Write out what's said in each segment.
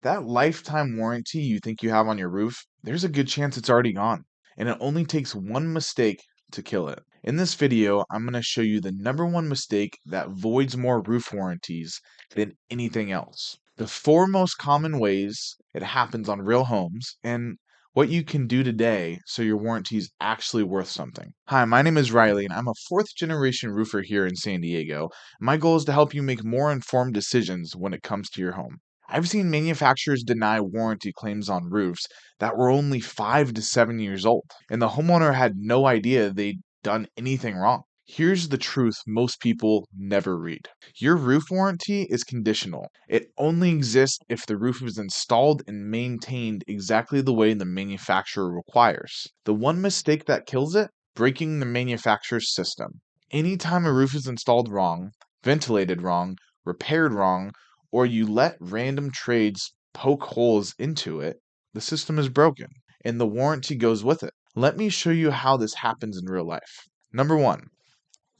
That lifetime warranty you think you have on your roof, there's a good chance it's already gone. And it only takes one mistake to kill it. In this video, I'm going to show you the number one mistake that voids more roof warranties than anything else. The four most common ways it happens on real homes, and what you can do today so your warranty is actually worth something. Hi, my name is Riley, and I'm a fourth generation roofer here in San Diego. My goal is to help you make more informed decisions when it comes to your home. I've seen manufacturers deny warranty claims on roofs that were only 5 to 7 years old, and the homeowner had no idea they'd done anything wrong. Here's the truth most people never read. Your roof warranty is conditional. It only exists if the roof is installed and maintained exactly the way the manufacturer requires. The one mistake that kills it? Breaking the manufacturer's system. Anytime a roof is installed wrong, ventilated wrong, repaired wrong, or you let random trades poke holes into it, the system is broken, and the warranty goes with it. Let me show you how this happens in real life. Number one,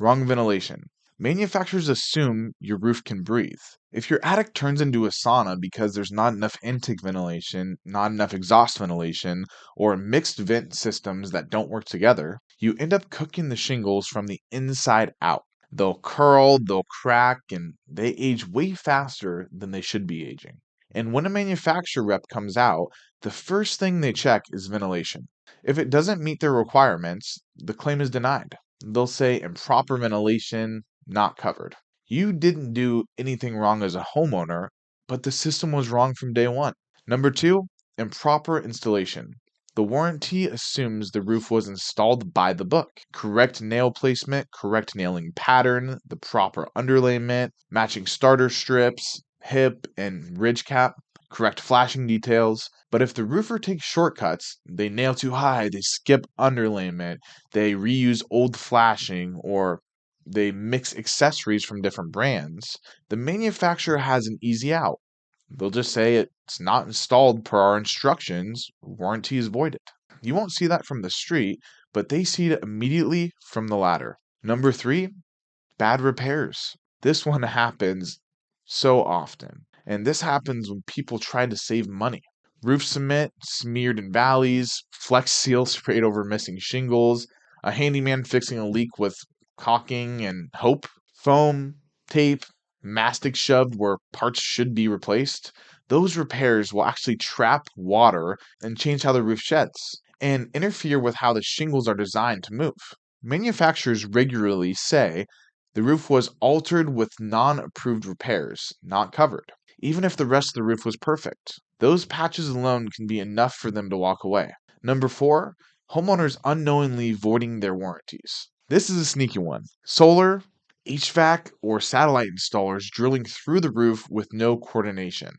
wrong ventilation. Manufacturers assume your roof can breathe. If your attic turns into a sauna because there's not enough intake ventilation, not enough exhaust ventilation, or mixed vent systems that don't work together, you end up cooking the shingles from the inside out. They'll curl, they'll crack, and they age way faster than they should be aging. And when a manufacturer rep comes out, the first thing they check is ventilation. If it doesn't meet their requirements, the claim is denied. They'll say improper ventilation, not covered. You didn't do anything wrong as a homeowner, but the system was wrong from day one. Number two, improper installation. The warranty assumes the roof was installed by the book. Correct nail placement, correct nailing pattern, the proper underlayment, matching starter strips, hip and ridge cap, correct flashing details. But if the roofer takes shortcuts, they nail too high, they skip underlayment, they reuse old flashing, or they mix accessories from different brands, the manufacturer has an easy out. They'll just say it's not installed per our instructions, warranty is voided. You won't see that from the street, but they see it immediately from the ladder. Number three, bad repairs. This one happens so often. And this happens when people try to save money. Roof cement smeared in valleys, Flex Seal sprayed over missing shingles, a handyman fixing a leak with caulking and hope, foam, tape, mastic shoved where parts should be replaced. Those repairs will actually trap water and change how the roof sheds and interfere with how the shingles are designed to move. Manufacturers regularly say the roof was altered with non-approved repairs, not covered, even if the rest of the roof was perfect. Those patches alone can be enough for them to walk away. Number four, homeowners unknowingly voiding their warranties. This is a sneaky one. Solar, HVAC, or satellite installers drilling through the roof with no coordination.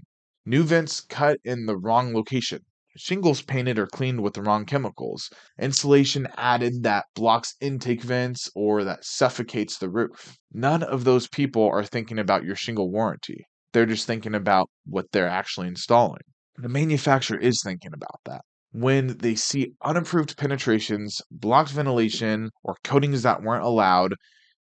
New vents cut in the wrong location. Shingles painted or cleaned with the wrong chemicals. Insulation added that blocks intake vents or that suffocates the roof. None of those people are thinking about your shingle warranty. They're just thinking about what they're actually installing. The manufacturer is thinking about that. When they see unapproved penetrations, blocked ventilation, or coatings that weren't allowed,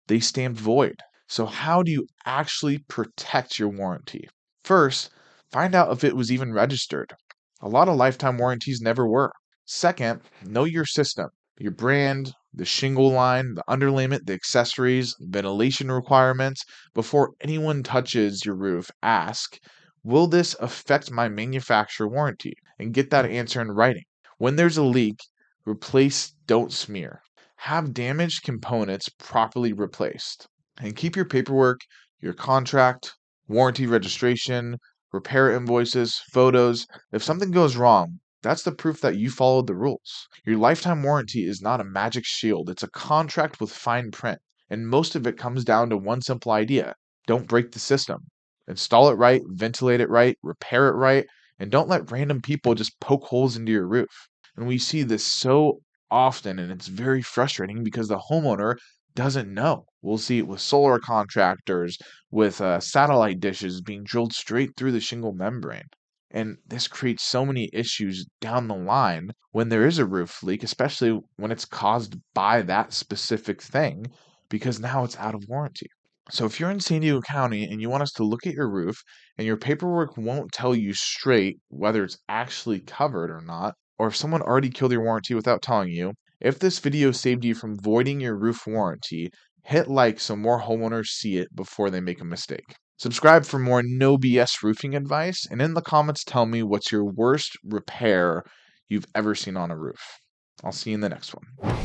they stamp void. So how do you actually protect your warranty? First, find out if it was even registered. A lot of lifetime warranties never were. Second, know your system, your brand, the shingle line, the underlayment, the accessories, ventilation requirements. Before anyone touches your roof, ask, will this affect my manufacturer warranty? And get that answer in writing. When there's a leak, replace, don't smear. Have damaged components properly replaced. And keep your paperwork, your contract, warranty registration, repair invoices, photos. If something goes wrong, that's the proof that you followed the rules. Your lifetime warranty is not a magic shield, it's a contract with fine print. And most of it comes down to one simple idea: don't break the system. Install it right, ventilate it right, repair it right, and don't let random people just poke holes into your roof. And we see this so often, and it's very frustrating because the homeowner doesn't know. We'll see it with solar contractors, with satellite dishes being drilled straight through the shingle membrane. And this creates so many issues down the line when there is a roof leak, especially when it's caused by that specific thing, because now it's out of warranty. So if you're in San Diego County and you want us to look at your roof and your paperwork won't tell you straight whether it's actually covered or not, or if someone already killed your warranty without telling you, if this video saved you from voiding your roof warranty, hit like so more homeowners see it before they make a mistake. Subscribe for more no BS roofing advice, and in the comments tell me what's your worst repair you've ever seen on a roof. I'll see you in the next one.